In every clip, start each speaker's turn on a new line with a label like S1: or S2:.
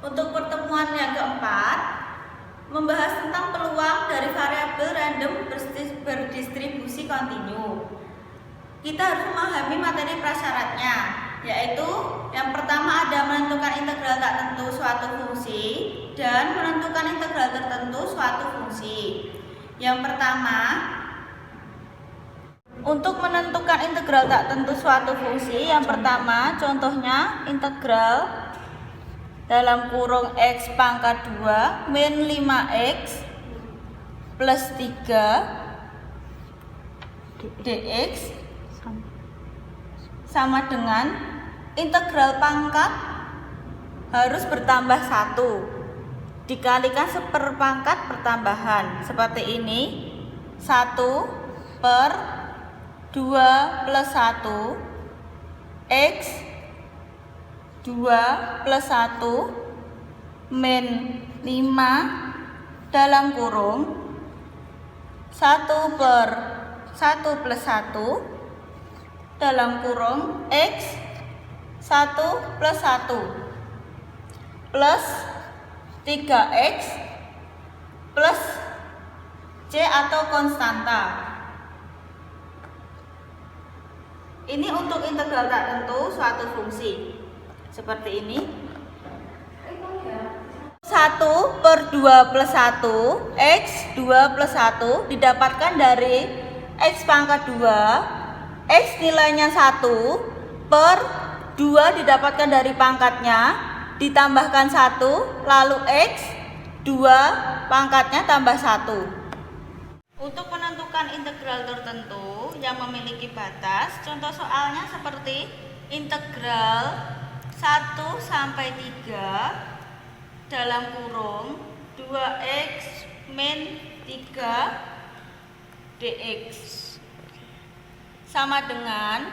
S1: Untuk pertemuan yang keempat, membahas tentang peluang dari variabel random berdistribusi kontinu. Kita harus memahami materi prasyaratnya, yaitu yang pertama ada menentukan integral tak tentu suatu fungsi dan menentukan integral tertentu suatu fungsi. Yang pertama, untuk menentukan integral tak tentu suatu fungsi, yang pertama contohnya integral dalam kurung x pangkat 2 min 5x plus 3 dx sama dengan integral pangkat harus bertambah 1 dikalikan seperpangkat pertambahan seperti ini, 1 per 2 plus 1 x 2 plus 1 min 5 dalam kurung 1 per 1 plus 1 dalam kurung x 1 plus 1 plus 3x plus c atau konstanta. Ini untuk integral tak tentu suatu fungsi seperti ini, 1 per 2 plus 1 x 2 plus 1 didapatkan dari x pangkat 2, x nilainya 1 per 2 didapatkan dari pangkatnya ditambahkan 1, lalu x 2 pangkatnya tambah 1. Untuk menentukan integral tertentu yang memiliki batas, contoh soalnya seperti integral 1 sampai 3 dalam kurung 2x min 3 dx sama dengan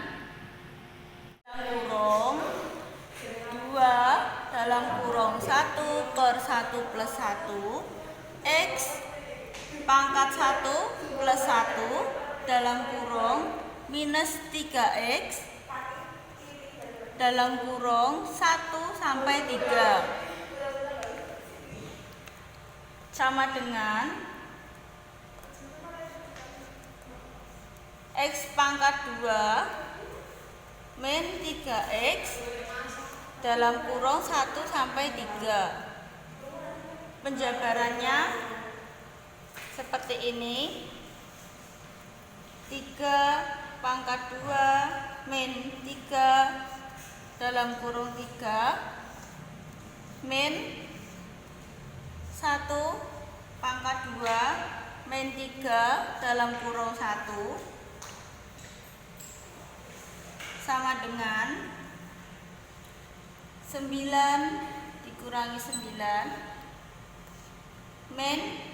S1: dalam kurung 2 dalam kurung 1 per 1 plus 1 x pangkat 1 plus 1 dalam kurung minus 3x dalam kurung 1 sampai 3 sama dengan x pangkat 2 min 3x dalam kurung 1 sampai 3. Penjabarannya seperti ini, 3 pangkat 2 min 3 dalam kurung 3 min 1 pangkat 2 min 3 dalam kurung 1 sama dengan 9 dikurangi 9 min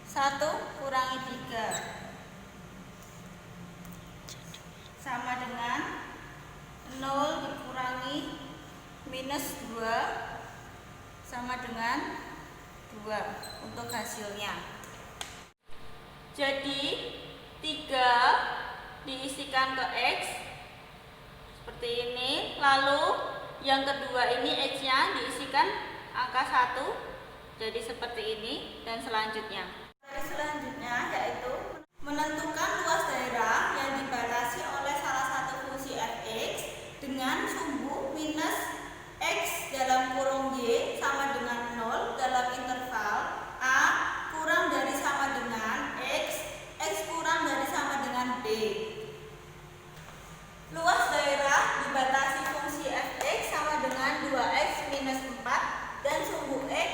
S1: 1 kurangi 3 sama dengan 0 dikurangi minus 2 sama dengan 2 untuk hasilnya. Jadi 3 diisikan ke x seperti ini, lalu yang kedua ini x-nya diisikan angka 1 jadi seperti ini, dan selanjutnya. Selanjutnya yaitu menentukan luas daerah yang dibatasi oleh salah satu fungsi f(x) dengan sumbu minus x dalam kurung y sama dengan 0 dalam interval a kurang dari sama dengan x, x kurang dari sama dengan b. Luas daerah dibatasi fungsi f(x) sama dengan 2x minus 4 dan sumbu x,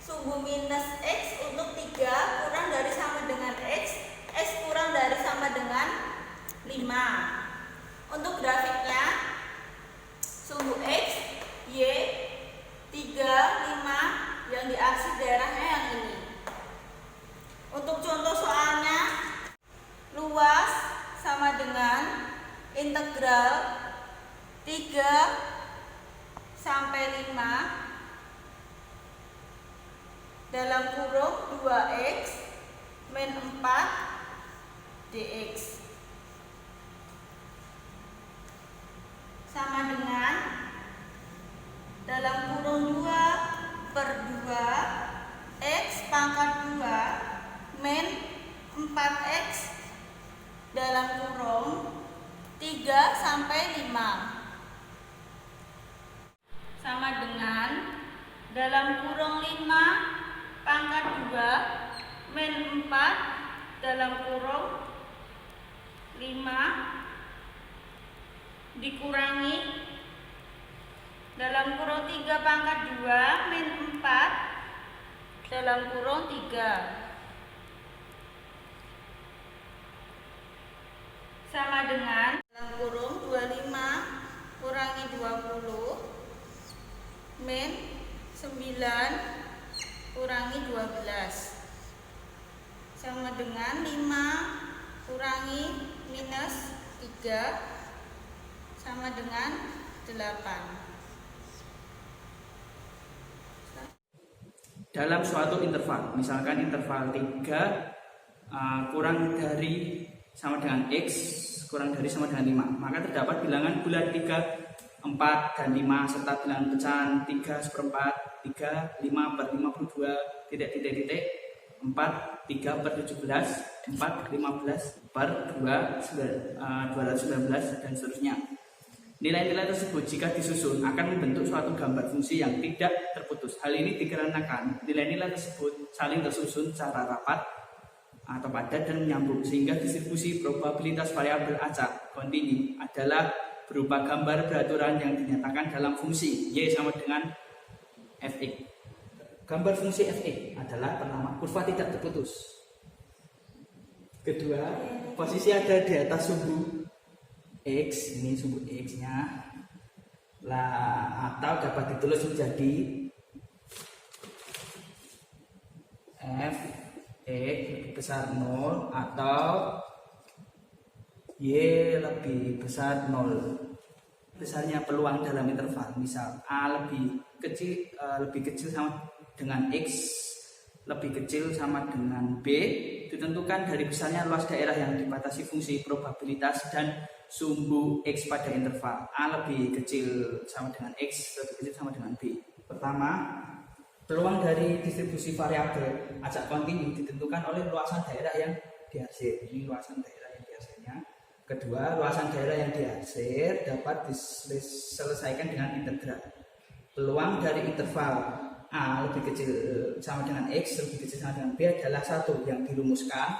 S1: sumbu minus x untuk 3 kurang dari sama dengan x, x kurang dari sama dengan 5. Untuk grafiknya, sumbu x, y, 3, 5 yang diaksi daerahnya yang ini. Untuk contoh soalnya, luas sama dengan integral 3 sampai 5 dalam kurung 2x min 4 dx sama dengan dalam kurung 2 per 2 X pangkat 2 min 4X dalam kurung 3 sampai 5 sama dengan dalam kurung 5 pangkat 2 min 4 dalam kurung 5 dikurangi dalam kurung 3 pangkat 2 min 4 dalam kurung 3 sama dengan dalam kurung 25 kurangi 20 min 9 kurangi 12 sama dengan 5 kurangi minus 3 sama dengan 8.
S2: Dalam suatu interval, misalkan interval 3 kurang dari sama dengan X kurang dari sama dengan 5, maka terdapat bilangan bulat 3, 4, dan 5 serta bilangan pecahan 3/4, 3, 5 per 52, titik, 4, 3 per 17, 4, 15 per 2, 219, dan seterusnya. Nilai-nilai tersebut jika disusun akan membentuk suatu gambar fungsi yang tidak terputus. Hal ini dikarenakan nilai-nilai tersebut saling tersusun secara rapat atau padat dan menyambung, sehingga distribusi probabilitas variabel acak kontinu adalah berupa gambar beraturan yang dinyatakan dalam fungsi Y sama dengan Fx. Gambar fungsi Fx adalah pertama kurva tidak terputus. Kedua, posisi ada di atas sumbu X, ini sumbu X-nya, atau dapat ditulis menjadi F X lebih besar 0 atau Y lebih besar 0. Besarnya peluang dalam interval, misal A lebih kecil sama dengan X lebih kecil sama dengan B, ditentukan dari besarnya luas daerah yang dibatasi fungsi probabilitas dan sumbu X pada interval A lebih kecil sama dengan X lebih kecil sama dengan B. Pertama, peluang dari distribusi variabel acak kontinu ditentukan oleh luasan daerah yang dihasil. Ini luasan daerah yang dihasilnya. Kedua, luasan daerah yang dihasil dapat diselesaikan dengan integral. Peluang dari interval A lebih kecil sama dengan X lebih kecil sama dengan B adalah satu yang dirumuskan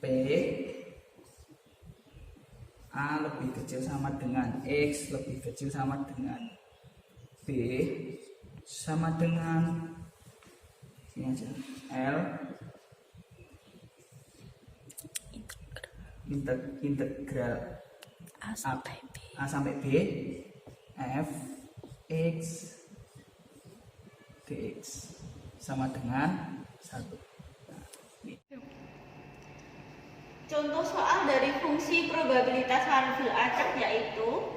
S2: P A lebih kecil sama dengan X lebih kecil sama dengan B sama dengan ini aja L integral A sampai B F X dx sama dengan 1.
S1: Contoh soal dari fungsi probabilitas variabel acak yaitu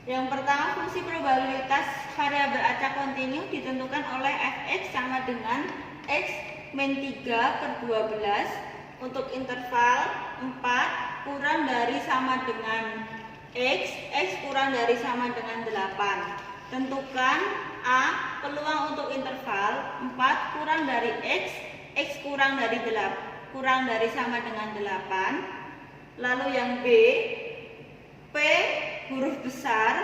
S1: yang pertama, fungsi probabilitas variabel acak kontinu ditentukan oleh Fx sama dengan X min 3 per 12 untuk interval 4 kurang dari sama dengan X kurang dari sama dengan 8. Tentukan A peluang untuk interval 4 kurang dari X kurang dari sama dengan 8. Lalu yang B, P huruf besar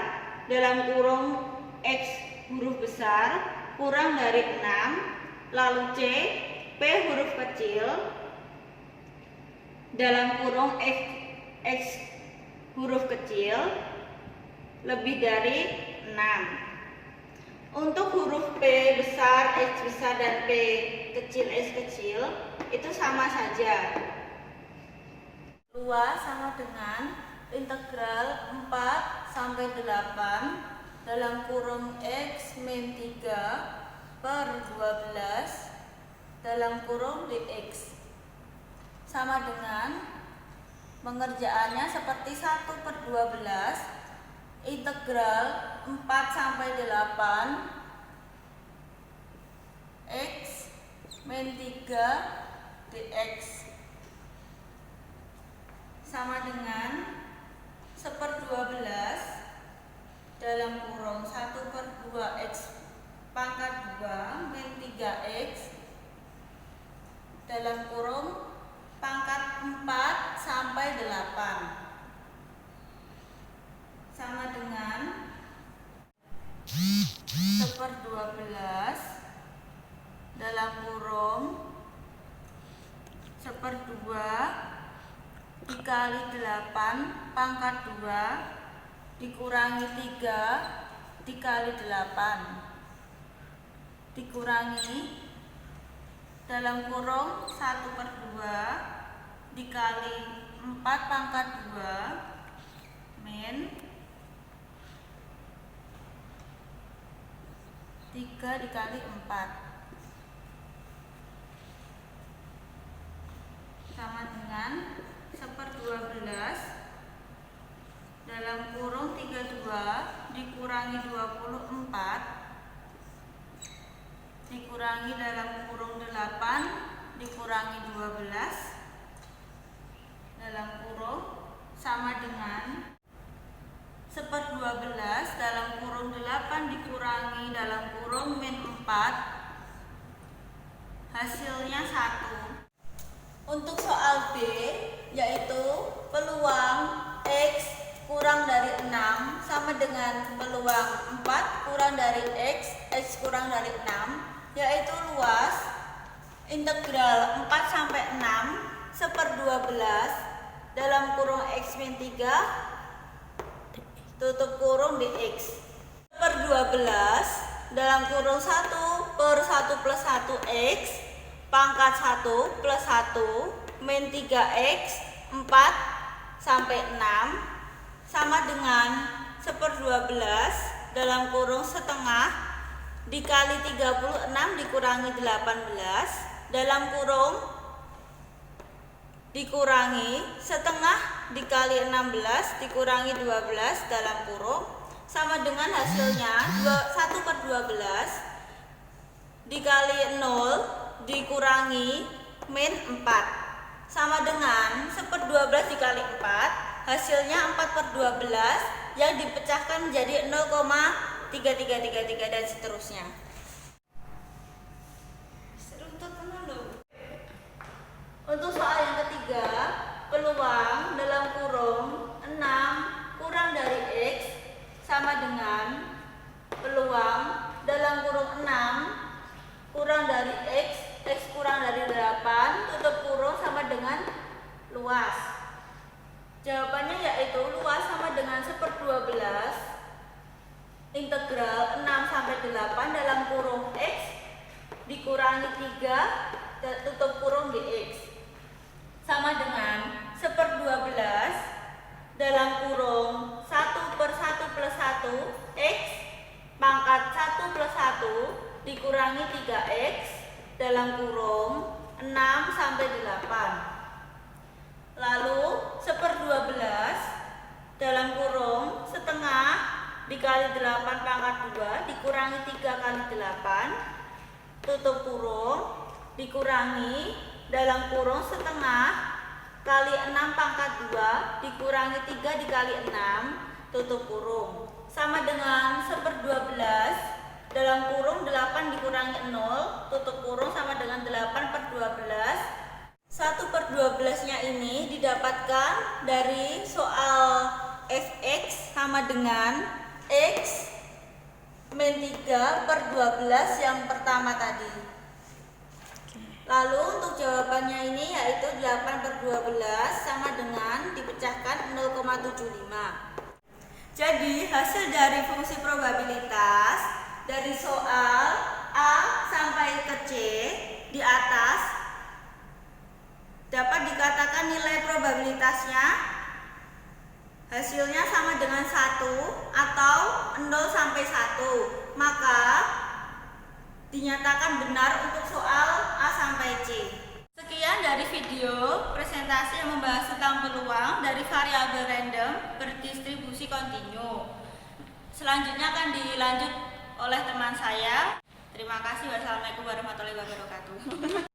S1: dalam kurung X huruf besar kurang dari 6. Lalu C, P huruf kecil dalam kurung X huruf kecil lebih dari 6. Untuk huruf P besar, X besar, dan P kecil, X kecil itu sama saja. Luas sama dengan integral 4 sampai 8 dalam kurung X min 3 per 12 dalam kurung dx sama dengan pengerjaannya seperti 1/12 integral 4 sampai 8 X min 3 dx sama dengan 1/12 dalam kurung 1/12 2x pangkat 2 min 3x dalam kurung pangkat 4 sampai 8 sama dengan 1/12 dalam kurung 1/2 dikali 8 pangkat 2 dikurangi 3 dikali 8 dikurangi dalam kurung 1/2 dikali 4 pangkat 2 min 3 dikali 4 sama dengan 1/12 dalam kurung 32 dikurangi 24 dikurangi dalam kurung 8 dikurangi 12 dalam kurung sama dengan 1/12 dalam kurung 8 dikurangi dalam kurung min 4 hasilnya 1. Untuk soal B yaitu peluang X kurang dari 6 sama dengan peluang 4 kurang dari X kurang dari 6, yaitu luas integral 4 sampai 6 1/12 dalam kurung X min 3 tutup kurung dx 1/12 dalam kurung 1/1 plus 1 x pangkat 1 plus 1 min 3x 4 sampai 6 sama dengan 1/12 dalam kurung setengah dikali 36 dikurangi 18 dalam kurung dikurangi setengah dikali 16 dikurangi 12 dalam kurung sama dengan hasilnya 1/12 dikali 0 dikurangi min 4 sama dengan 1/12 dikali 4 hasilnya 4/12 yang dipecahkan menjadi 0,3333 dan seterusnya. Untuk soal yang ketiga, peluang dalam kurung 6 kurang dari X sama dengan peluang dalam kurung 6 kurang dari X kurang dari 8 tutup kurung sama dengan luas. Jawabannya yaitu luas sama dengan 1/12 integral 6 sampai 8 dalam kurung X dikurangi 3 tutup kurung dx sama dengan 1/12 dalam kurung 1/1 plus 1 x pangkat 1 plus 1 dikurangi 3x dalam kurung 6 sampai 8. Lalu 1/12 dalam kurung setengah dikali 8 pangkat 2 dikurangi 3 kali 8 tutup kurung dikurangi dalam kurung setengah kali 6 pangkat 2 dikurangi 3 dikali 6 tutup kurung sama dengan 1/12 dalam kurung 8 dikurangi 0 tutup kurung sama dengan 8/12. 1/12 nya ini didapatkan dari soal fx sama dengan x min 3/12 yang pertama tadi. Lalu untuk jawabannya ini yaitu 8/12 sama dengan dipecahkan 0,75. Jadi hasil dari fungsi probabilitas dari soal A sampai ke C di atas dapat dikatakan nilai probabilitasnya hasilnya sama dengan 1 atau 0 sampai 1. Maka dinyatakan benar untuk soal A sampai C. Sekian dari video presentasi yang membahas tentang peluang dari variabel random berdistribusi kontinu. Selanjutnya akan dilanjut oleh teman saya. Terima kasih. Wassalamualaikum warahmatullahi wabarakatuh.